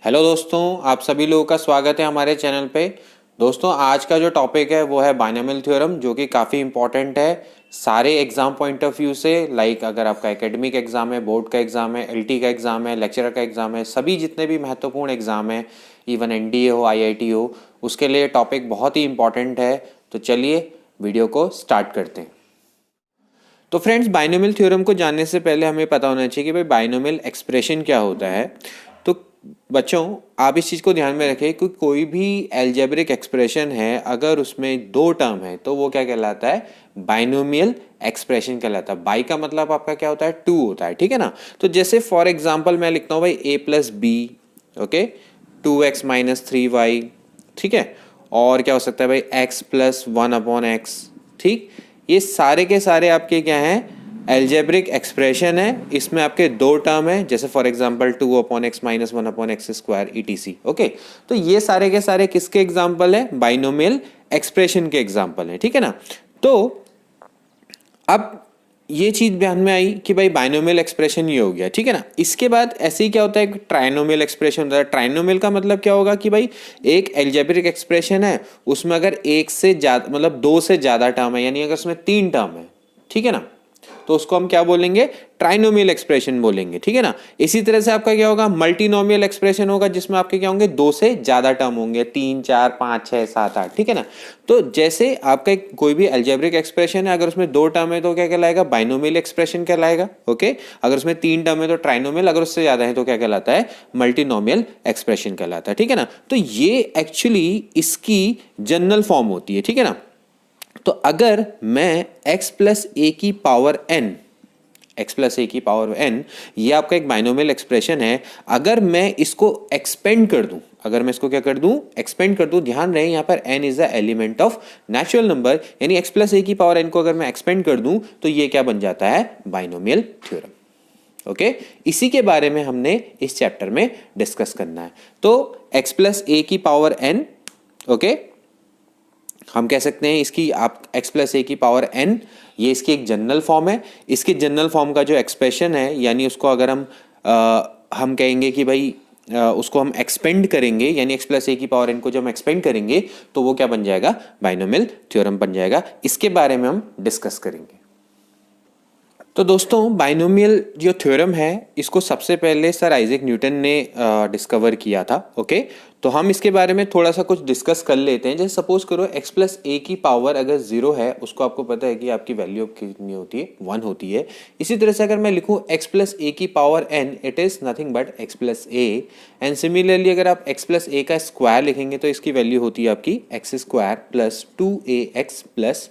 Hello दोस्तों, आप सभी लोगों का स्वागत है हमारे चैनल पे। दोस्तों, आज का जो टॉपिक है वो है बाइनोमियल थ्योरम, जो कि काफ़ी इंपॉर्टेंट है सारे एग्जाम पॉइंट ऑफ व्यू से। लाइक अगर आपका एकेडमिक एग्जाम है, बोर्ड का एग्जाम है, एलटी का एग्जाम है, लेक्चरर का एग्जाम है, सभी जितने भी महत्वपूर्ण एग्जाम है, इवन एनडीए हो, आईआईटी हो, उसके लिए टॉपिक बहुत ही इंपॉर्टेंट है। तो चलिए वीडियो को स्टार्ट करते हैं। तो फ्रेंड्स, बाइनोमियल थ्योरम को जानने से पहले हमें पता होना चाहिए कि भाई बाइनोमियल एक्सप्रेशन क्या होता है। तो बच्चों, आप इस चीज़ को ध्यान में रखें कि कोई भी एल्जेब्रिक एक्सप्रेशन है, अगर उसमें दो टर्म है तो वो क्या कहलाता है? बाइनोमियल एक्सप्रेशन कहलाता है। बाई का मतलब आपका क्या होता है? टू होता है, ठीक है ना। तो जैसे फॉर एग्जाम्पल मैं लिखता हूँ भाई a plus B, okay, 2x minus 3y, ठीक है। और क्या हो सकता है भाई? x प्लस 1/x, ठीक। ये सारे के सारे आपके क्या हैं? एल्जेब्रिक एक्सप्रेशन है। इसमें आपके दो टर्म है, जैसे for example 2/x minus 1/x square etc, okay. तो ये सारे के सारे किसके एग्जांपल है? बाइनोमियल एक्सप्रेशन के एग्जांपल है, ठीक है ना। तो अब ये चीज ध्यान में आई कि भाई बाइनोमियल एक्सप्रेशन ये हो गया, ठीक है ना। इसके बाद ऐसे ही क्या होता है? ट्राइनोमियल एक्सप्रेशन होता है। ट्राइनोमियल का मतलब क्या होगा कि भाई एक एल्जेब्रिक एक्सप्रेशन है, उसमें अगर एक से ज्यादा मतलब दो से ज्यादा टर्म है, यानी अगर उसमें तीन टर्म है, ठीक है ना, तो उसको हम क्या बोलेंगे? ट्राइनोमियल एक्सप्रेशन बोलेंगे, ठीक है ना। इसी तरह से आपका क्या होगा? मल्टीनोमियल एक्सप्रेशन होगा, जिसमें आपके क्या होंगे? दो से ज्यादा टर्म होंगे, 3, 4, 5, 6, 7, 8, ठीक है ना। तो जैसे आपका कोई भी एल्जेब्रिक एक्सप्रेशन है, अगर उसमें दो टर्म है तो क्या कहलाएगा? बाइनोमियल एक्सप्रेशन कहलाएगा, ओके। अगर उसमें तीन टर्म है तो ट्राइनोमियल, अगर उससे ज्यादा है तो क्या कहलाता है? मल्टीनोमियल एक्सप्रेशन कहलाता है, ठीक है ना। तो ये एक्चुअली इसकी जनरल फॉर्म होती है, ठीक है ना। तो अगर मैं x प्लस ए की पावर n, x प्लस ए की पावर n, ये आपका एक बाइनोमियल एक्सप्रेशन है। अगर मैं इसको एक्सपेंड कर दूं, अगर मैं इसको क्या कर दूं? एक्सपेंड कर दूं। ध्यान रहे यहाँ पर n is the element of natural number, यानी x प्लस ए की पावर n को अगर मैं एक्सपेंड कर दूं तो ये क्या बन जाता है? Binomial theorem, okay. इसी के बारे में हमने इस चैप्टर में डिस्कस करना है। तो x प्लस ए की पावर n, ओके, हम कह सकते हैं इसकी आप x प्लस ए की पावर n, ये इसकी एक जनरल फॉर्म है। इसकी जनरल फॉर्म का जो एक्सप्रेशन है, यानी उसको अगर हम कहेंगे कि भाई उसको हम एक्सपेंड करेंगे, यानी x प्लस ए की पावर n को जब हम एक्सपेंड करेंगे तो वो क्या बन जाएगा? बाइनोमियल थ्योरम बन जाएगा। इसके बारे में हम डिस्कस करेंगे। तो दोस्तों, बाइनोमियल जो थ्योरम है, इसको सबसे पहले सर आइजैक न्यूटन ने डिस्कवर किया था, ओके। तो हम इसके बारे में थोड़ा सा कुछ डिस्कस कर लेते हैं। जैसे सपोज करो x प्लस ए की पावर अगर 0 है, उसको आपको पता है कि आपकी वैल्यू कितनी होती है? 1 होती है। इसी तरह से अगर मैं लिखूं x प्लस ए की power n, it is nothing but x plus A. And similarly अगर आप x प्लस ए का स्क्वायर लिखेंगे तो इसकी वैल्यू होती है आपकी x square plus 2ax plus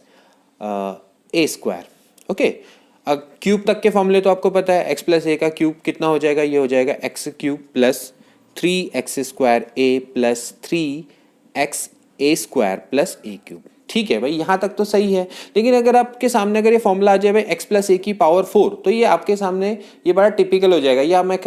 a square, okay. अब क्यूब तक के फॉर्मूले तो आपको पता है, x प्लस ए का क्यूब कितना हो जाएगा? ये हो जाएगा x cube plus 3x square a plus 3x a square plus a cube, ठीक है भाई, यहाँ तक तो सही है। लेकिन अगर आपके सामने अगर ये फॉर्मूला आ जाए भाई x प्लस ए की पावर 4, तो ये आपके सामने ये बड़ा टिपिकल हो जाएगा। या मैं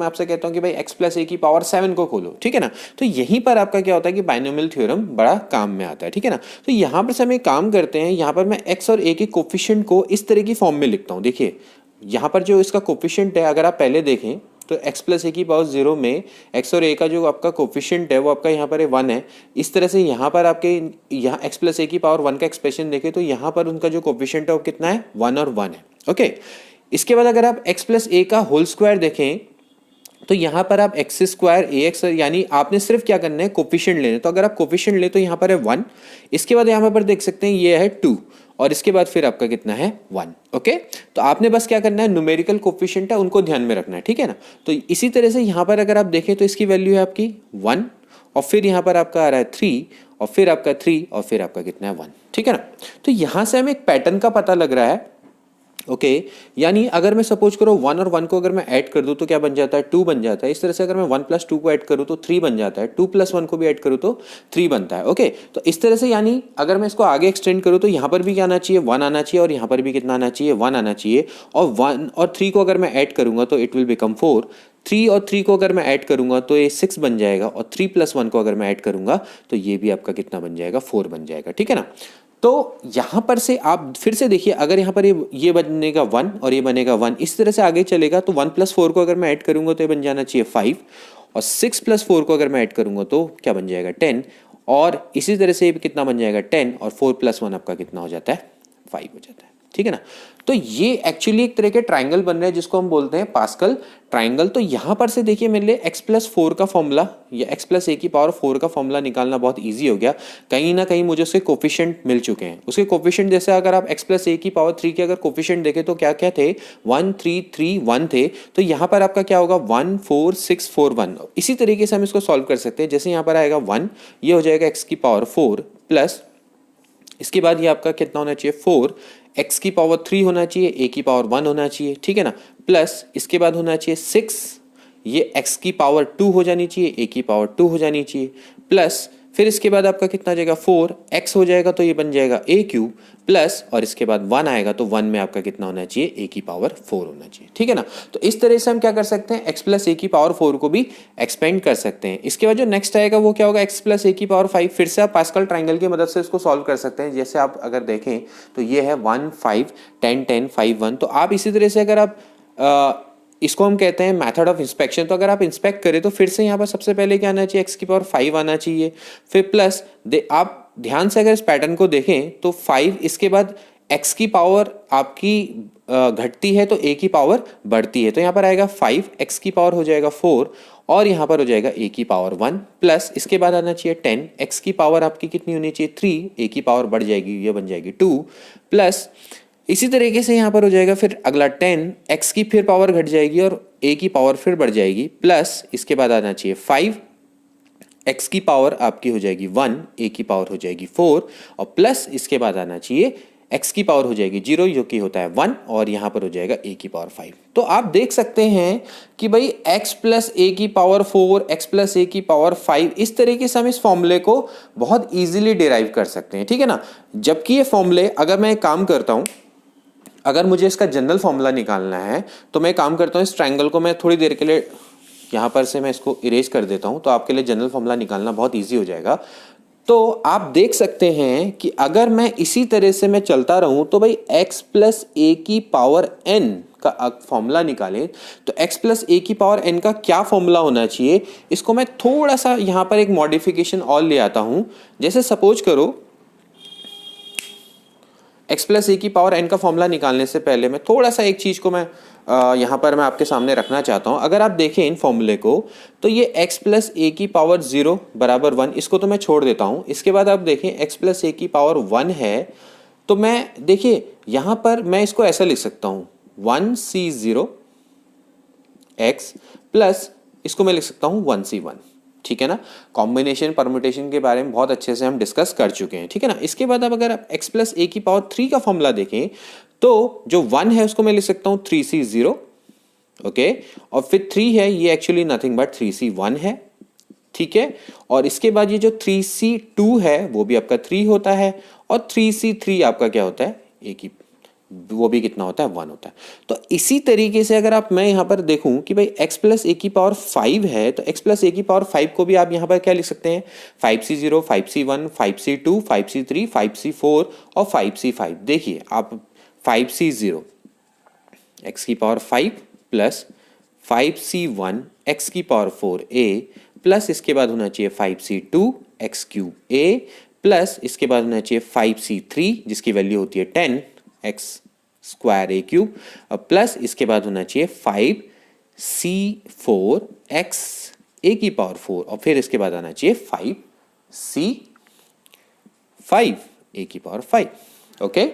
आपसे कहता हूँ कि भाई x प्लस ए की पावर 7 को खोलो, ठीक है ना। तो यहीं पर आपका क्या होता है कि बाइनोमियल थ्योरम बड़ा काम में आता है, ठीक है ना। तो यहाँ पर से हम एक काम करते हैं, यहाँ पर मैं x और a के कोफिशिएंट को इस तरह की फॉर्म में लिखता हूँ। देखिए यहाँ पर जो इसका कोफिशिएंट है, अगर आप पहले देखें तो x प्लस ए की पावर 0 में x और a का जो आपका कोफिशिएंट है वो आपका यहाँ पर 1 है। इस तरह से यहाँ पर आपके यहाँ x प्लस ए की पावर 1 का एक्सप्रेशन देखें तो यहाँ पर उनका जो कोफिशिएंट है वो कितना है? 1 और 1 है, ओके। इसके बाद अगर आप x प्लस ए का होल स्क्वायर देखें तो यहाँ पर आप एक्स स्क्वायर ए एक्स, यानी आपने सिर्फ क्या करना है? कोफिशिएंट लेने। तो अगर आप कोफिशिएंट ले तो यहाँ पर है 1, इसके बाद यहाँ पर देख सकते हैं ये है 2, और इसके बाद फिर आपका कितना है? 1, ओके। तो आपने बस क्या करना है? न्यूमेरिकल कोफिशिएंट है उनको ध्यान में रखना है, ठीक है ना। तो इसी तरह से यहाँ पर अगर आप देखें तो इसकी वैल्यू है आपकी 1, और फिर यहाँ पर आपका आ रहा है 3, और फिर आपका 3, और फिर आपका कितना है? 1, ठीक है ना। तो यहाँ से हमें एक पैटर्न का पता लग रहा है, ओके। यानी अगर मैं सपोज करो 1 और 1 को अगर मैं ऐड कर दूं तो क्या बन जाता है? 2 बन जाता है। इस तरह से अगर मैं 1 प्लस 2 को ऐड करूं तो 3 बन जाता है। 2 प्लस 1 को भी ऐड करूं तो 3 बनता है, ओके। तो इस तरह से यानी अगर मैं इसको आगे एक्सटेंड करूं तो यहाँ पर भी क्या आना चाहिए? 1 आना चाहिए, और यहाँ पर भी कितना आना चाहिए? 1 आना चाहिए। और 1 और 3 को अगर मैं ऐड करूंगा तो इट विल बिकम 4। 3 और 3 को अगर मैं ऐड करूंगा तो ये 6 बन जाएगा, और 3 प्लस 1 को अगर मैं ऐड करूंगा तो ये भी आपका कितना बन जाएगा? 4 बन जाएगा, ठीक है ना। तो यहां पर से आप फिर से देखिए, अगर यहाँ पर ये बनेगा 1 और ये बनेगा 1, इस तरह से आगे चलेगा तो 1 प्लस 4 को अगर मैं ऐड करूंगा तो ये बन जाना चाहिए 5, और 6 + 4 को अगर मैं ऐड करूँगा तो क्या बन जाएगा 10, और इसी तरह से कितना बन जाएगा 10, और 4 + 1 आपका कितना हो जाता है 5 हो जाता है। ठीक है ना। तो ये एक्चुअली एक तरह के ट्राइंगल बन रहे हैं जिसको हम बोलते हैं पास्कल ट्राइंगल। तो यहां पर से देखिए मेरे लिए x + 4 का फॉर्मूला या x + a⁴ का फॉर्मूला निकालना बहुत इजी हो गया। कहीं ना कहीं मुझे उसके कोफिशिएंट मिल चुके हैं। उसके कोफिशिएंट जैसे अगर आप x + a⁴ के अगर कोफिशिएंट देखें तो क्या क्या थे, 1 3 3 1 थे। तो यहाँ पर आपका क्या होगा 1 4 6 4 1। इसी तरीके से हम इसको सॉल्व कर सकते हैं। जैसे यहाँ पर आएगा 1, ये हो जाएगा x⁴ प्लस इसके बाद ये आपका कितना होना चाहिए 4, x⁴ होना चाहिए, a⁴ होना चाहिए। ठीक है ना। प्लस इसके बाद होना चाहिए 6, ये x⁴ हो जानी चाहिए, a⁴ हो जानी चाहिए। प्लस फिर इसके बाद आपका कितना आ जाएगा 4, x हो जाएगा तो ये बन जाएगा a³ प्लस, और इसके बाद 1 आएगा तो 1 में आपका कितना होना चाहिए a⁴ होना चाहिए। ठीक है ना। तो इस तरह से हम क्या कर सकते हैं x + a⁴ को भी एक्सपेंड कर सकते हैं। इसके बाद जो नेक्स्ट आएगा वो क्या होगा x + a⁴ फिर से आप पास्कल ट्राइंगल की मदद से इसको सॉल्व कर सकते हैं। जैसे आप अगर देखें तो ये है 1 5 10 10 5 1। तो आप इसी तरह से अगर आप इसको हम कहते हैं मेथड ऑफ इंस्पेक्शन। तो अगर आप इंस्पेक्ट करें तो फिर से यहाँ पर सबसे पहले क्या आना चाहिए x⁴ आना चाहिए, फिर प्लस आप ध्यान से अगर इस पैटर्न को देखें तो 5 इसके बाद x⁴ आपकी घटती है तो a⁴ बढ़ती है। तो यहाँ पर आएगा 5, x⁴ हो जाएगा 4, और यहाँ पर हो जाएगा a⁴ 1 प्लस इसके बाद आना चाहिए 10, x⁴ आपकी कितनी होनी चाहिए 3, a⁴ बढ़ जाएगी, ये बन जाएगी 2 प्लस इसी तरीके से यहाँ पर हो जाएगा फिर अगला 10, x की फिर पावर घट जाएगी और a⁴ फिर बढ़ जाएगी, प्लस इसके बाद आना चाहिए 5, x⁴ आपकी हो जाएगी 1, a⁴ हो जाएगी 4, और प्लस इसके बाद आना चाहिए x⁴ हो जाएगी 0 जो कि होता है 1, और यहाँ पर हो जाएगा a⁴ 5। तो आप देख सकते हैं कि भाई x + a⁴, x + a⁴ 5, इस तरीके से हम इस फॉर्मूले को बहुत ईजिली डिराइव कर सकते हैं। ठीक है ना। जबकि ये फॉर्मूले अगर मैं एक काम करता हूँ, अगर मुझे इसका जनरल फॉर्मूला निकालना है तो मैं काम करता हूँ इस ट्रायंगल को मैं थोड़ी देर के लिए यहाँ पर से मैं इसको इरेज कर देता हूँ, तो आपके लिए जनरल फॉर्मूला निकालना बहुत इजी हो जाएगा। तो आप देख सकते हैं कि अगर मैं इसी तरह से मैं चलता रहूं तो भाई x + a⁴n का फॉर्मूला निकालें तो x + a⁴n का क्या फॉर्मूला होना चाहिए, इसको मैं थोड़ा सा यहाँ पर एक मॉडिफिकेशन और ले आता हूँ। जैसे सपोज करो x + a⁴n का फॉर्मूला निकालने से पहले मैं थोड़ा सा एक चीज़ को मैं यहाँ पर मैं आपके सामने रखना चाहता हूँ। अगर आप देखें इन फॉर्मूले को तो ये x + a⁴ 0 = 1, इसको तो मैं छोड़ देता हूँ। इसके बाद आप देखें x + a⁴ 1 है तो मैं देखिए यहाँ पर मैं इसको ऐसा लिख सकता हूँ 1c0 x प्लस इसको मैं लिख सकता हूँ 1c1। ठीक है ना। कॉम्बिनेशन परम्यूटेशन के बारे में बहुत अच्छे से हम डिस्कस कर चुके हैं। ठीक है ना। इसके बाद अब अगर आप x + a⁴ का फॉर्मूला देखें तो जो 1 है उसको मैं लिख सकता हूँ 3c0, ओके, और फिर 3 है ये एक्चुअली नथिंग बट 3c1 है। ठीक है। और इसके बाद ये जो 3c2 है वो भी आपका 3 होता है, और 3c3 आपका क्या होता है वो भी कितना होता है 1 होता है। तो इसी तरीके से अगर मैं यहाँ पर देखूं कि भाई x + a⁴ है तो x + a⁴ को भी आप यहाँ पर क्या लिख सकते हैं 5c0 5c1 5c2 5c3 5c4 और 5c5। देखिए आप 5c0 x⁴ plus 5c1 x⁴a plus इसके बाद होना चाहिए 5c2 x³ a प्लस इसके बाद होना चाहिए 5c3 जिसकी वैल्यू होती है 10 x² a³ प्लस इसके बाद होना चाहिए 5c4 x a⁴ और फिर इसके बाद आना चाहिए 5c5 a⁴ ओके।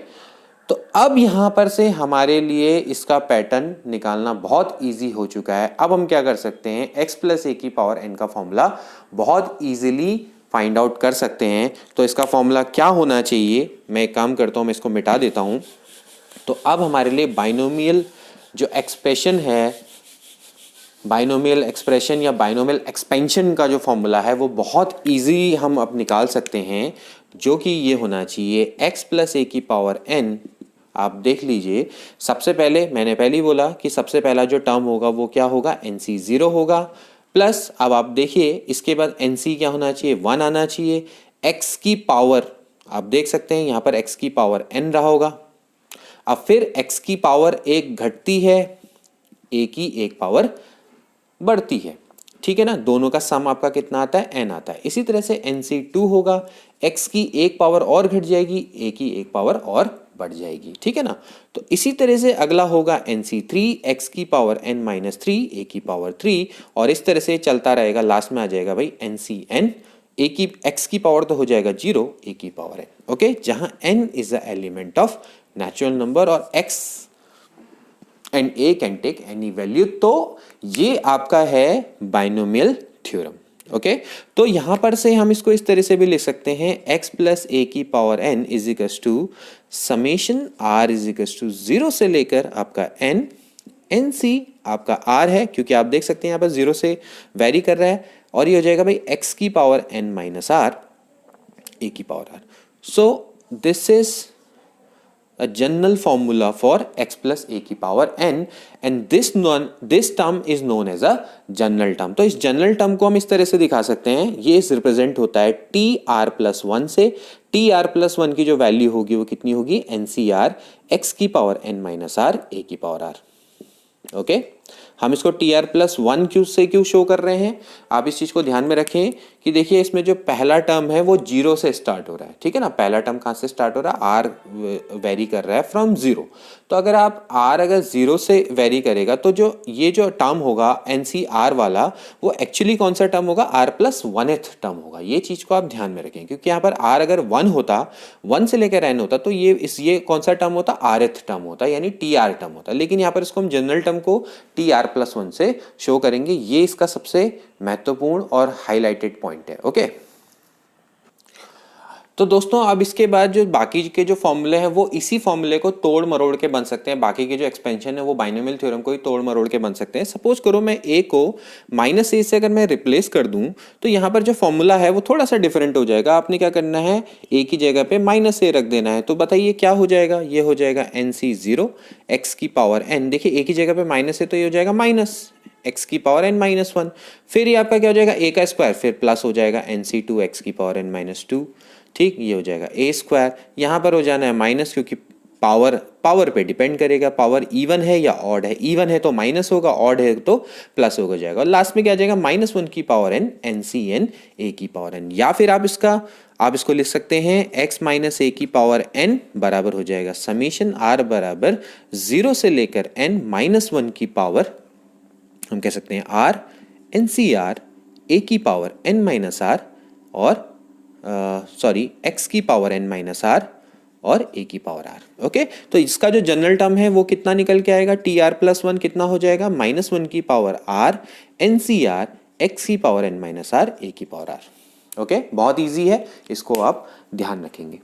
तो अब यहां पर से हमारे लिए इसका पैटर्न निकालना बहुत इजी हो चुका है। अब हम क्या कर सकते हैं x + a⁴n का फॉर्मूला बहुत इजीली फाइंड आउट कर सकते हैं। तो इसका फॉर्मूला क्या होना चाहिए, मैं एक काम करता हूं मैं इसको मिटा देता हूं। तो अब हमारे लिए बाइनोमियल जो एक्सप्रेशन है, बाइनोमियल एक्सप्रेशन या बाइनोमियल एक्सपेंशन का जो फॉर्मूला है वो बहुत इजी हम अब निकाल सकते हैं, जो कि ये होना चाहिए x + a⁴n। आप देख लीजिए सबसे पहले मैंने पहले ही बोला कि सबसे पहला जो टर्म होगा वो क्या होगा nc0 होगा, प्लस अब आप देखिए इसके बाद nc क्या होना चाहिए 1 आना चाहिए। x⁴ आप देख सकते हैं यहाँ पर x⁴n रहा होगा। अब फिर x⁴ एक घटती है a की 1 पावर बढ़ती है। ठीक है ना, दोनों का सम आपका कितना आता है, n आता है। इसी तरह से NC2 होगा, x की एक पावर और घट जाएगी, a की एक पावर और बढ़ जाएगी, ठीक है ना। तो इसी तरह से अगला होगा NC3, x की पावर n-3, a की पावर 3, और इस तरह से चलता रहेगा। लास्ट में आ जाएगा भाई NCn, a की x की पावर तो हो जाएगा 0, a की पावर n, ओके, जहां n is the element of natural number और x and a can take any value. तो ये आपका है बाइनोमियल थ्योरम, ओके। तो यहां पर से हम इसको इस तरह से भी लिख सकते हैं, x प्लस a की power n is equals to summation r is equals to 0 से लेकर आपका n, NC आपका r है, क्योंकि आप देख सकते हैं यहाँ पर 0 से वेरी कर रहा है, और ये हो जाएगा भाई x की power n minus r, a की power r। So this is a general formula for x plus a की power n, and this term is known as a general term। तो इस जनरल टर्म को हम इस तरह से दिखा सकते हैं, ये रिप्रेजेंट होता है TR+1 से। TR+1 की जो वैल्यू होगी वो कितनी होगी, NCR x की power n minus r, a की पावर r, ओके। हम इसको TR+1 क्यों से क्यों शो कर रहे हैं, आप इस चीज को ध्यान में रखें कि देखिए इसमें जो पहला टर्म है वो 0 से स्टार्ट हो रहा है, ठीक है ना। पहला टर्म कहाँ से स्टार्ट हो रहा है, r वेरी कर रहा है फ्रॉम 0। तो अगर आप r अगर 0 से वेरी करेगा तो जो ये जो टर्म होगा NCR वाला, वो एक्चुअली कौन सा टर्म होगा, r+1th टर्म होगा। ये चीज को आप ध्यान में रखें, क्योंकि यहाँ पर r अगर 1 होता, 1 से लेकर n होता, तो ये कौन सा टर्म होता, rth टर्म होता, यानी TR टर्म होता। लेकिन यहाँ पर इसको हम जनरल टर्म को TR+1 से शो करेंगे। ये इसका सबसे महत्वपूर्ण और हाईलाइटेड पॉइंट है, ओके। तो दोस्तों अब इसके बाद जो बाकी के जो फॉर्मूले हैं वो इसी फॉर्मूले को तोड़ मरोड़ के बन सकते हैं। बाकी के जो एक्सपेंशन है वो बाइनोमियल थ्योरम को ही तोड़ मरोड़ के बन सकते हैं। सपोज करो मैं a को -a से अगर मैं रिप्लेस कर दूं, तो यहाँ पर जो फॉर्मूला है वो थोड़ा सा डिफरेंट हो जाएगा। आपने क्या करना है, a की जगह पे -a रख देना है। तो बताइए क्या हो जाएगा, ये हो जाएगा NC0 x की पावर n। देखिए a की जगह पे -a, तो ये हो जाएगा माइनस x की पावर n-1। फिर ये आपका क्या हो जाएगा, a का स्क्वायर, फिर प्लस हो जाएगा NC2 x की पावर n-2, ठीक, ये हो जाएगा a स्क्वायर। यहाँ पर हो जाना है माइनस, क्योंकि पावर पे डिपेंड करेगा, पावर इवन है या ऑड है। इवन है तो माइनस होगा, ऑड है तो प्लस होगा जाएगा। और लास्ट में क्या आ जाएगा, -1 की पावर n, NCn a की पावर n। या फिर आप इसको लिख सकते हैं x माइनस a की पावर n बराबर हो जाएगा समीशन r बराबर 0 से लेकर n -1 की पावर, हम कह सकते हैं r NCR a की पावर n माइनस r, और x की पावर n माइनस r और a की पावर r, ओके। तो इसका जो जनरल टर्म है वो कितना निकल के आएगा, TR+1 कितना हो जाएगा, -1 की पावर r NCR x की power n minus r, a की पावर r, ओके। बहुत इजी है, इसको आप ध्यान रखेंगे।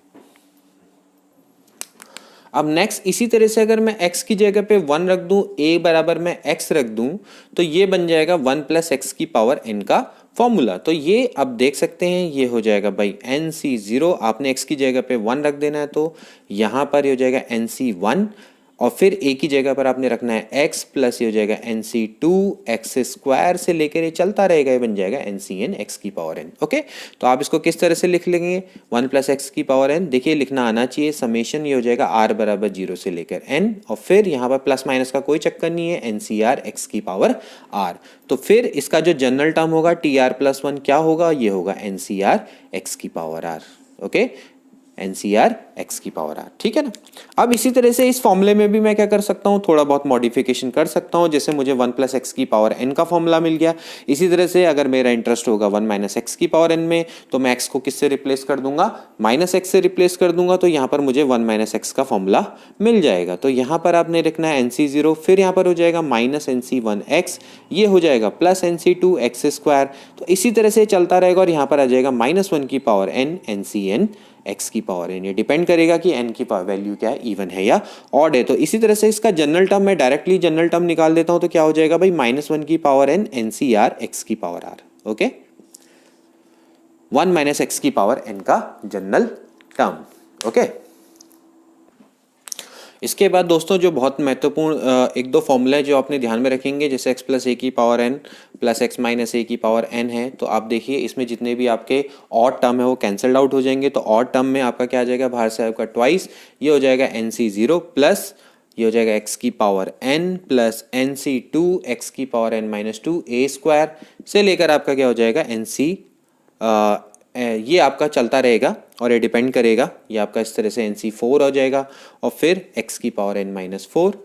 अब नेक्स्ट इसी तरह से अगर मैं x की जगह पे 1 रख दूं, a बराबर मैं x रख दूं, तो ये बन जाएगा 1 + x की पावर n का फॉर्मूला। तो ये अब देख सकते हैं, ये हो जाएगा भाई NC0, आपने x की जगह पे 1 रख देना है, तो यहाँ पर ये हो जाएगा NC1, और फिर a की जगह पर आपने रखना है x, प्लस ये हो जाएगा NC2 x स्क्वायर से लेकर ये चलता रहेगा, ये बन जाएगा NCn x की पावर n, ओके। तो आप इसको किस तरह से लिख लेंगे, 1 + x की पावर n, देखिए लिखना आना चाहिए, समेशन ये हो जाएगा r बराबर 0 से लेकर n, और फिर यहाँ पर प्लस माइनस का कोई चक्कर नहीं है, NCR x की पावर r। तो फिर इसका जो जनरल टर्म होगा TR+1 क्या होगा, ये होगा NCR x की power r, okay, NCR x की पावर r, ठीक है ना। अब इसी तरह से इस फॉर्मूले में भी मैं क्या कर सकता हूँ, थोड़ा बहुत मॉडिफिकेशन कर सकता हूँ। जैसे मुझे 1 + x की पावर n का फॉर्मूला मिल गया, इसी तरह से अगर मेरा इंटरेस्ट होगा 1 - x की पावर n में, तो मैं x को किससे रिप्लेस कर दूंगा, -x से रिप्लेस कर दूंगा, तो यहाँ पर मुझे 1 - x का फॉर्मूला मिल जाएगा। तो यहाँ पर आपने रखना है NC0, फिर यहाँ पर हो जाएगा -NC1x, ये हो जाएगा प्लस NC2 x स्क्वायर। तो इसी तरह से चलता रहेगा, और यहाँ पर आ जाएगा -1 की पावर n NCn x की पावर n। ये डिपेंड करेगा कि n की पावर वैल्यू क्या है, इवन है या ऑड है। तो इसी तरह से इसका जनरल टर्म मैं डायरेक्टली जनरल टर्म निकाल देता हूं, तो क्या हो जाएगा भाई, -1 की पावर n NCR x की पावर r, ओके, 1 - x की पावर n का जनरल टर्म, ओके। इसके बाद दोस्तों जो बहुत महत्वपूर्ण 1-2 फॉर्मूले जो आपने ध्यान में रखेंगे, जैसे x + a की power n plus x - a की पावर n है, तो आप देखिए इसमें जितने भी आपके ऑड टर्म है वो कैंसल्ड आउट हो जाएंगे। तो ऑड टर्म में आपका क्या आ जाएगा, बाहर से आपका ट्वाइस, ये हो जाएगा NC0 प्लस ये हो जाएगा एक्स की power N plus N C two X की power N minus two A square से लेकर आपका क्या हो जाएगा एन सी, ये आपका चलता रहेगा और ये डिपेंड करेगा, ये आपका इस तरह से एन सी फोर हो जाएगा और फिर एक्स की पावर एन माइनस फोर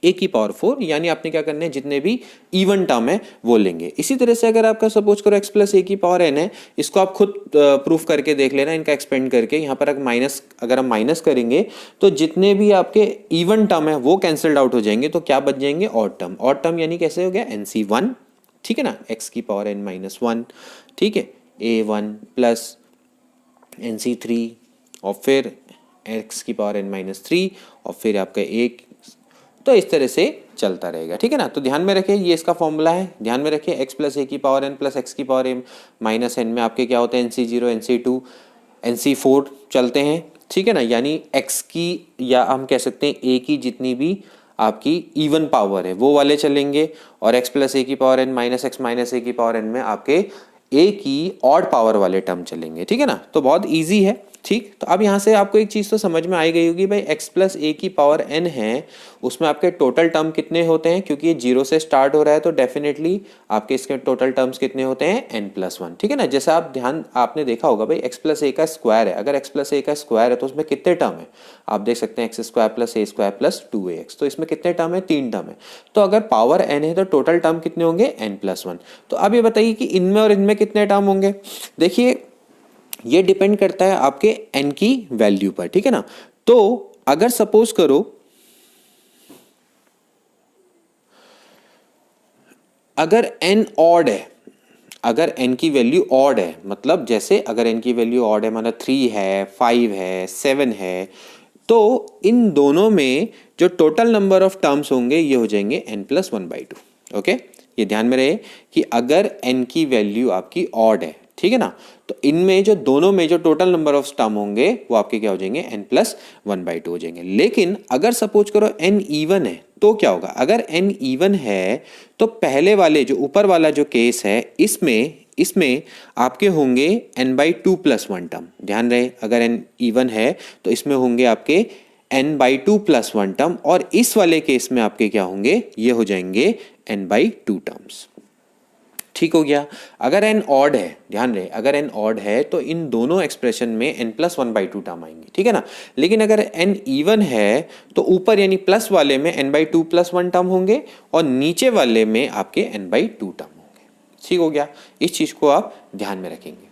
ए की पावर फोर, यानी आपने क्या करना है जितने भी इवन टर्म है वो लेंगे। इसी तरह से अगर आपका सपोज करो एक्स प्लस ए की पावर एन है, इसको आप खुद प्रूफ करके देख लेना इनका एक्सपेंड करके। यहाँ पर अगर हम माइनस करेंगे तो जितने भी आपके इवन टर्म है वो कैंसल्ड आउट हो जाएंगे, तो क्या बच जाएंगे ऑड टर्म। ऑड टर्म यानी कैसे हो गया एन सी वन, ठीक है ना, एक्स की पावर एन माइनस वन, ठीक है, a one plus N c three और फिर एक्स की पावर एन माइनस थ्री और फिर आपका एक, तो इस तरह से चलता रहेगा, ठीक है ना। तो ध्यान में रखिए ये इसका फॉर्मूला है, ध्यान में रखिए एक्स प्लस ए की पावर एन प्लस एक्स की पावर एम माइनस एन में आपके क्या होते हैं N C zero N C two N C four चलते हैं, ठीक है ना। यानी एक्स की या हम कह सकते हैं ए की जितनी भी आपकी इवन पावर है वो वाले चलेंगे और एक्स प्लस ए की power N minus x minus a की पावर एन में आपके ए की ऑड पावर वाले टर्म चलेंगे, ठीक है ना। तो बहुत ईजी है, ठीक। तो अब यहाँ से आपको एक चीज़ तो समझ में आई गई होगी भाई एक्स प्लस ए की पावर एन है, उसमें आपके टोटल टर्म कितने होते हैं, क्योंकि ये जीरो से स्टार्ट हो रहा है तो डेफिनेटली आपके इसके टोटल टर्म्स कितने होते हैं एन प्लस वन, ठीक है ना। जैसा आपने देखा होगा भाई एक्स प्लस ए का स्क्वायर है, अगर एक्स प्लस ए का स्क्वायर है तो उसमें कितने टर्म है, आप देख सकते हैं x square plus a square plus two A x, तो इसमें कितने टर्म है तीन टर्म है। तो अगर पावर एन है तो टोटल टर्म कितने होंगे एन प्लस वन। तो अब ये बताइए कि इनमें और इनमें कितने टर्म होंगे। देखिए ये डिपेंड करता है आपके n की वैल्यू पर, ठीक है ना। तो अगर सपोज करो अगर n ऑड है, अगर n की वैल्यू ऑड है, मतलब जैसे अगर n की वैल्यू ऑड है मतलब 3 है 5 है 7 है, तो इन दोनों में जो टोटल नंबर ऑफ टर्म्स होंगे ये हो जाएंगे n plus one by two. Okay, ये ध्यान में रहे कि अगर n की वैल्यू आपकी ऑड है, ठीक है ना, तो इनमें जो दोनों में जो टोटल नंबर ऑफ टर्म होंगे वो आपके क्या हो जाएंगे n plus one by two हो जाएंगे। लेकिन अगर सपोज करो n इवन है तो क्या होगा, अगर n इवन है तो पहले वाले जो ऊपर वाला जो केस है इसमें आपके होंगे n by two plus one term. ध्यान रहे अगर n इवन है तो इसमें होंगे आपके n by two plus one term और इस वाले केस में आपके क्या होंगे, ये हो जाएंगे n बाई टू टर्म्स। ठीक हो गया। अगर n ऑड है, ध्यान रहे अगर n ऑड है तो इन दोनों एक्सप्रेशन में n plus one by two term आएंगे, ठीक है ना। लेकिन अगर n इवन है तो ऊपर यानी प्लस वाले में n by two plus one term होंगे और नीचे वाले में आपके n बाई टू टर्म होंगे। ठीक हो गया, इस चीज को आप ध्यान में रखेंगे।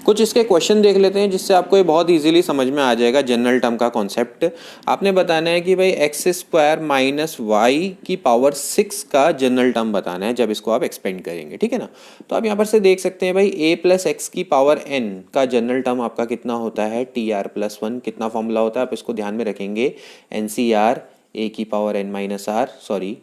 कुछ इसके क्वेश्चन देख लेते हैं जिससे आपको ये बहुत इजीली समझ में आ जाएगा जनरल टर्म का कॉन्सेप्ट। आपने बताना है कि भाई एक्स स्क्वायर माइनस वाई की पावर 6 का जनरल टर्म बताना है जब इसको आप एक्सपेंड करेंगे, ठीक है ना। तो आप यहाँ पर से देख सकते हैं भाई ए प्लस एक्स की पावर एन का जनरल टर्म आपका कितना होता है टी आर प्लस वन। कितना फॉर्मूला होता है आप इसको ध्यान में रखेंगे, एन सी आर ए की power N minus R, sorry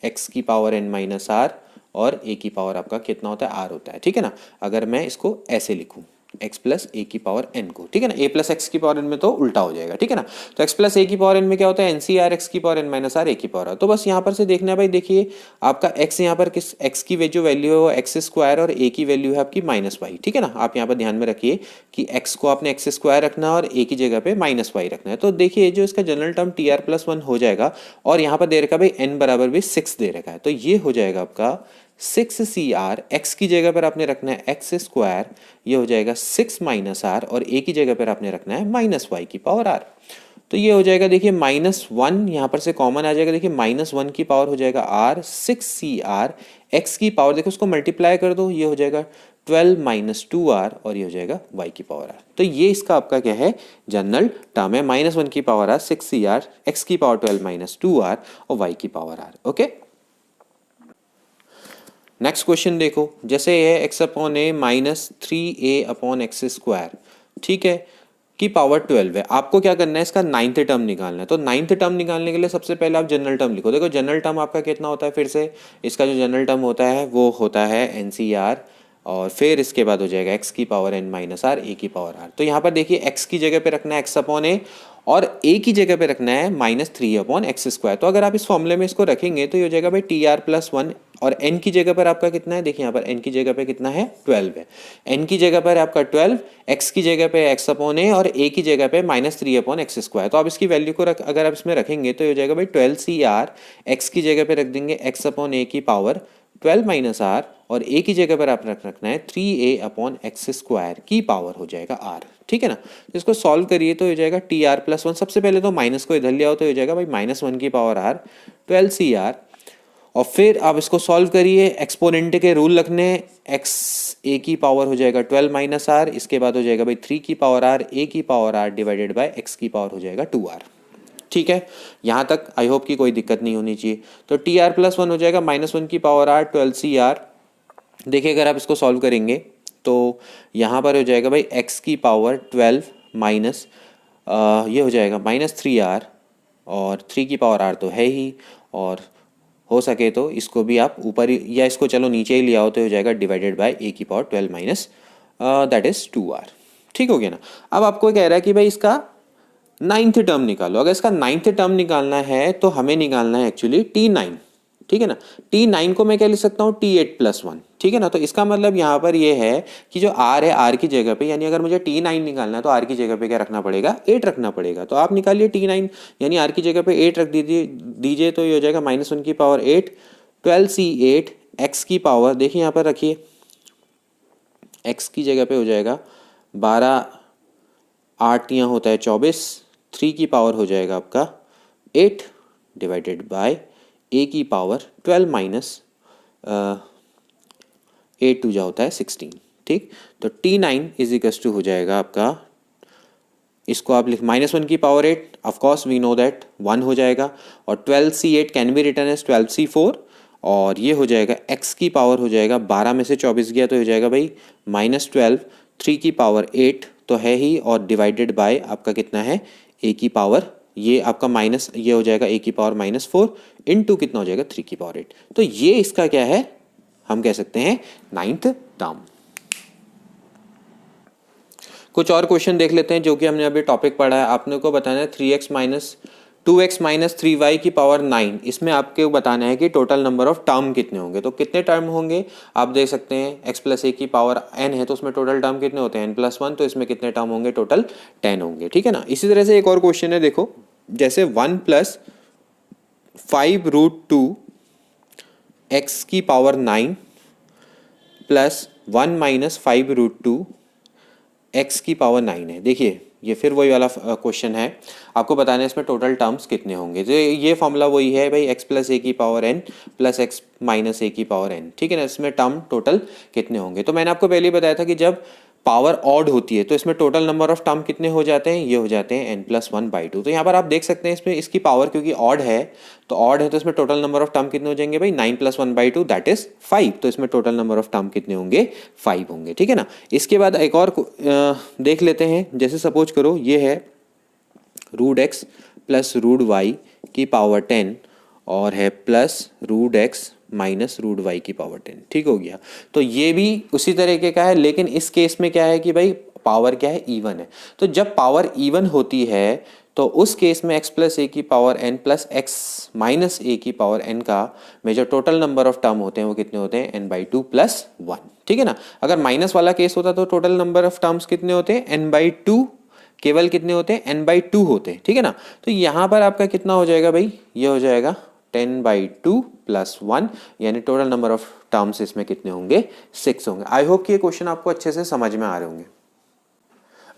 X की पावर एन माइनस आर और ए की पावर आपका कितना होता है आर होता है, ठीक है ना। अगर मैं इसको ऐसे लिखूं x प्लस ए की पावर एन को, ठीक है ना, a प्लस एक्स की पावर एन में तो उल्टा हो जाएगा, ठीक है ना। तो x प्लस ए की पावर एन में क्या होता है एन सी आर एक्स की power N minus are A की पावर आर। तो बस यहाँ पर से देखना है भाई, देखिए आपका x यहाँ पर किस x की जो वैल्यू है वो एक्स स्क्वायर और a की वैल्यू है आपकी माइनस वाई, ठीक है ना। आप यहाँ पर ध्यान में रखिए कि x को आपने एक्स स्क्वायर रखना है और a की जगह पे माइनस वाई रखना है। तो देखिए जो इसका general term T R plus one हो जाएगा और यहाँ पर दे रखा भाई n बराबर भी 6 दे रखा है, तो ये हो जाएगा आपका 6CR, x की जगह पर आपने रखना है एक्स स्क्वायर, ये हो जाएगा 6 माइनस आर और a की जगह पर आपने रखना है माइनस वाई की पावर r। तो ये हो जाएगा देखिए माइनस वन यहाँ पर से कॉमन आ जाएगा, देखिए माइनस वन की पावर हो जाएगा r, 6CR x की पावर देखो उसको मल्टीप्लाई कर दो, ये हो जाएगा 12 माइनस टू आर और ये हो जाएगा y की पावर r। तो ये इसका आपका क्या है जनरल टर्म है, माइनस वन की पावर r, 6CR x की पावर 12 माइनस टू आर और y की power r। Okay, next question देखो, जैसे ये एक्स अपॉन ए माइनस थ्री ए अपॉन एक्स स्क्वायर, ठीक है, की पावर 12 है। आपको क्या करना है इसका नाइन्थ टर्म निकालना है। तो नाइन्थ टर्म निकालने के लिए सबसे पहले आप जनरल टर्म लिखो। देखो जनरल टर्म आपका कितना होता है, फिर से इसका जो जनरल टर्म होता है वो होता है एन सी आर और फिर इसके बाद हो जाएगा x की power n minus are A की पावर आर। तो यहाँ पर देखिए x की जगह पे रखना है x अपॉन ए और a की जगह पे रखना है -3/x²। तो अगर आप इस फॉर्मूले में इसको रखेंगे तो ये हो जाएगा भाई TR+1 और n की जगह पर आपका कितना है, देखिए यहाँ पर n की जगह पे कितना है 12 है, n की जगह पर आपका 12, x की जगह पे x अपॉन ए और a की जगह पे -3/x²। तो आप इसकी वैल्यू को अगर आप इसमें रखेंगे तो ये हो जाएगा भाई 12CR, x की जगह पे रख देंगे x अपॉन ए की पावर 12 माइनस आर और a की जगह पर आप रखना है 3a/x² की पावर हो जाएगा r। ठीक है ना। तो इसको सॉल्व करिए तो हो जाएगा TR+1, सबसे पहले तो माइनस को इधर लिया हो तो हो जाएगा भाई -1 की पावर r 12CR और फिर आप इसको सॉल्व करिए, एक्सपोनेंट के रूल रखने, x a की पावर हो जाएगा 12 माइनस आर, इसके बाद हो जाएगा भाई 3 की पावर r a की power r divided by x की पावर हो जाएगा 2r। ठीक है, यहाँ तक आई होप कि कोई दिक्कत नहीं होनी चाहिए। तो TR+1 हो जाएगा -1 की पावर r 12CR। देखिए अगर आप इसको सॉल्व करेंगे तो यहाँ पर हो जाएगा भाई x की पावर 12 माइनस ये हो जाएगा -3r और 3 की पावर r तो है ही, और हो सके तो इसको भी आप ऊपर या इसको चलो नीचे ही लिया हो तो हो जाएगा डिवाइडेड बाय a की power 12 minus that is 2r। ठीक हो गया ना। अब आपको कह रहा है कि भाई इसका 9th टर्म निकालो। अगर इसका 9th टर्म निकालना है तो हमें निकालना है एक्चुअली T9। ठीक है ना। T9 को मैं क्या लिख सकता हूँ T8+1। ठीक है ना। तो इसका मतलब यहाँ पर ये है कि जो R है R की जगह पे, यानी अगर मुझे T9 निकालना है तो R की जगह पे क्या रखना पड़ेगा, 8 रखना पड़ेगा। तो आप निकालिए T9 यानी R की जगह पे 8 रख दीजिए तो ये हो जाएगा -1 की पावर 8 12C8 x की पावर, देखिए यहाँ पर रखिए x की जगह पे हो जाएगा 12, 8 यहाँ होता है 24, 3 की पावर हो जाएगा आपका 8 डिवाइडेड बाय a की पावर 12 माइनस 8 टू जा होता है 16। ठीक, तो T9 इज इक्वल्स टू हो जाएगा आपका, इसको आप लिख -1 की power 8, of course we know that 1 हो जाएगा, और 12C8 can be written as 12C4 और ये हो जाएगा x की पावर हो जाएगा 12 में से 24 गया तो हो जाएगा भाई -12, 3 की पावर 8 तो है ही, और डिवाइडेड बाय आपका कितना है a की पावर, ये आपका माइनस ये हो जाएगा a की पावर -4 इनटू कितना हो जाएगा 3 की पावर 8। तो ये इसका क्या है, हम कह सकते हैं 9th टर्म। कुछ और क्वेश्चन देख लेते हैं जो कि हमने अभी टॉपिक पढ़ा है। आपने को बताना है 2x माइनस 3y की पावर 9, इसमें आपको बताना है कि टोटल नंबर ऑफ टर्म कितने होंगे। तो कितने टर्म होंगे आप देख सकते हैं, x+a की पावर n है तो उसमें टोटल टर्म कितने होते हैं n+1, तो इसमें कितने टर्म होंगे, टोटल 10 होंगे। ठीक है ना। इसी तरह से एक और क्वेश्चन है, देखो जैसे 1 + 5√2 x की पावर 9 प्लस 1 - 5√2 x की पावर 9 है। देखिए ये फिर वही वाला क्वेश्चन है, आपको बताना है इसमें टोटल टर्म्स कितने होंगे। तो ये फॉर्मूला वही है भाई, x+a की power n plus x - a की पावर n। ठीक है ना। इसमें टर्म टोटल कितने होंगे, तो मैंने आपको पहले ही बताया था कि जब पावर ऑड होती है तो इसमें टोटल नंबर ऑफ टर्म कितने हो जाते हैं, ये हो जाते हैं n+1/2। तो यहाँ पर आप देख सकते हैं इसमें इसकी पावर क्योंकि ऑड है तो इसमें टोटल नंबर ऑफ टर्म कितने हो जाएंगे भाई 9 + 1/2 दैट इज 5। तो इसमें टोटल नंबर ऑफ टर्म कितने होंगे, 5 होंगे। ठीक है ना। इसके बाद एक और देख लेते हैं, जैसे सपोज करो ये है √x + √y की पावर 10 और है +√x माइनस √y की पावर 10। ठीक हो गया। तो ये भी उसी तरीके का है, लेकिन इस केस में क्या है कि भाई पावर क्या है, इवन है। तो जब पावर इवन होती है तो उस केस में x+a की power n plus x - a की पावर n का में जो टोटल नंबर ऑफ टर्म होते हैं वो कितने होते हैं n/2 + 1। ठीक है ना। अगर माइनस वाला केस होता तो टोटल नंबर ऑफ टर्म्स कितने होते हैं n/2, केवल कितने होते हैं n/2 होते हैं। ठीक है ना। तो यहाँ पर आपका कितना हो जाएगा भाई, ये हो जाएगा 10/2 + 1, यानी टोटल नंबर ऑफ टर्म्स इसमें कितने होंगे, 6 होंगे। आई होप कि ये क्वेश्चन आपको अच्छे से समझ में आ रहे होंगे।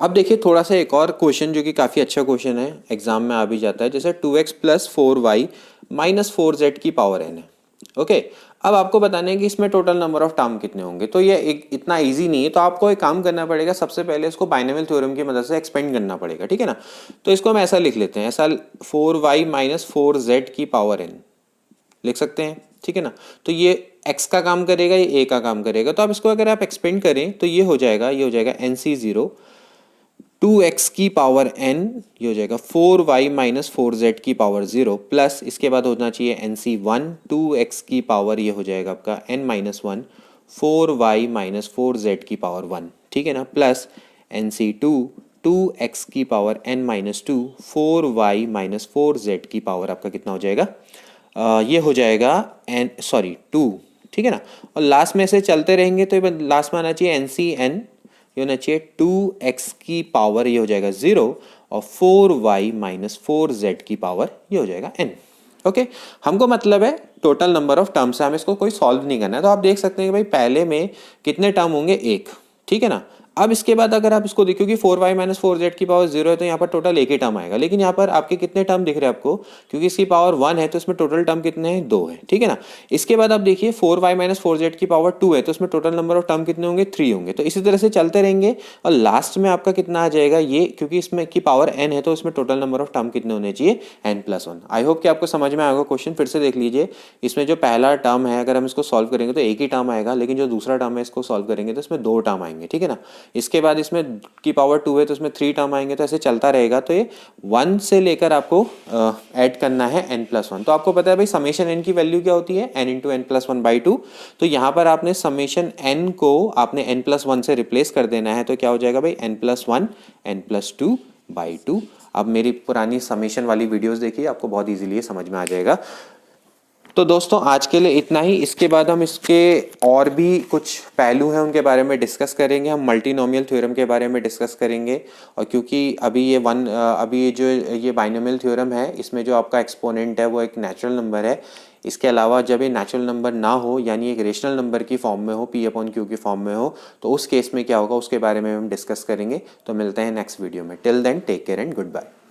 अब देखिए थोड़ा सा एक और क्वेश्चन जो कि काफ़ी अच्छा क्वेश्चन है, एग्जाम में आ भी जाता है, जैसे 2x + 4y - 4z की पावर n है। ओके, अब आपको बताना है कि इसमें टोटल नंबर ऑफ टर्म कितने होंगे। तो ये इतना इजी नहीं है, तो आपको एक काम करना पड़ेगा, सबसे पहले इसको बाइनोमियल थ्योरम की मदद से एक्सपेंड करना पड़ेगा। ठीक है ना। तो इसको हम ऐसा लिख लेते हैं, ऐसा 4y - 4z की पावर n लिख सकते हैं। ठीक है ना। तो ये x का काम करेगा, ये a का काम करेगा। तो अब इसको अगर आप एक्सपेंड करें तो ये हो जाएगा NC0 2x की पावर n, ये हो जाएगा 4y - 4z की पावर 0 प्लस इसके बाद होना चाहिए NC1 2x की पावर, ये हो जाएगा आपका n - 1 4y माइनस 4z की पावर 1, ठीक है ना, प्लस NC2 2x की power n minus 2 4y minus 4z की पावर आपका कितना हो जाएगा, ये हो जाएगा टू, ठीक है ना। और लास्ट में से चलते रहेंगे तो लास्ट में आना चाहिए NCn, ये होना चाहिए 2x की पावर, ये हो जाएगा 0, और 4y माइनस 4z की पावर, ये हो जाएगा n। ओके, हमको मतलब है टोटल नंबर ऑफ टर्म्स है, हमें इसको कोई सॉल्व नहीं करना है। तो आप देख सकते हैं कि भाई पहले में कितने टर्म होंगे, एक, ठीक है ना। अब इसके बाद अगर आप इसको देखो कि 4y माइनस 4z की पावर 0 है तो यहाँ पर टोटल एक ही टर्म आएगा, लेकिन यहाँ पर आपके कितने टर्म दिख रहे हैं आपको, क्योंकि इसकी पावर 1 है तो इसमें टोटल टर्म कितने हैं, 2 है, ठीक है ना। इसके बाद आप देखिए 4y माइनस 4z की पावर 2 है तो इसमें टोटल नंबर ऑफ टर्म कितने होंगे, 3 होंगे। तो इसी तरह से चलते रहेंगे और लास्ट में आपका कितना आ जाएगा, ये क्योंकि इसमें की पावर n है तो इसमें टोटल नंबर ऑफ टर्म कितने होने चाहिए, n+1। आई होप कि आपको समझ में आएगा। क्वेश्चन फिर से देख लीजिए, इसमें जो पहला टर्म है अगर हम इसको सॉल्व करेंगे तो एक ही टर्म आएगा, लेकिन जो दूसरा टर्म है इसको सॉल्व करेंगे तो इसमें 2 टर्म आएंगे, ठीक है ना। इसके बाद इसमें की पावर 2 है तो इसमें 3 टर्म आएंगे, तो ऐसे चलता रहेगा। तो ये 1 से लेकर आपको ऐड करना है n+1। तो आपको पता है भाई समेशन n की वैल्यू क्या होती है, n इंटू n+1/2। तो यहाँ पर आपने समेशन n को आपने n+1 से रिप्लेस कर देना है, तो क्या हो जाएगा भाई n+1 n+2/2। अब मेरी पुरानी समेशन वाली वीडियोस देखिए, आपको बहुत इजीली समझ में आ जाएगा। तो दोस्तों आज के लिए इतना ही। इसके बाद हम इसके और भी कुछ पहलू हैं उनके बारे में डिस्कस करेंगे। हम मल्टीनोमियल थ्योरम के बारे में डिस्कस करेंगे, और क्योंकि अभी ये बाइनोमियल थ्योरम है, इसमें जो आपका एक्सपोनेंट है वो एक नेचुरल नंबर है। इसके अलावा जब ये नेचुरल नंबर ना हो, यानी एक रेशनल नंबर की फॉर्म में हो, P/Q की फॉर्म में हो, तो उस केस में क्या होगा उसके बारे में हम डिस्कस करेंगे। तो मिलते हैं नेक्स्ट वीडियो में। Till then take care and good bye.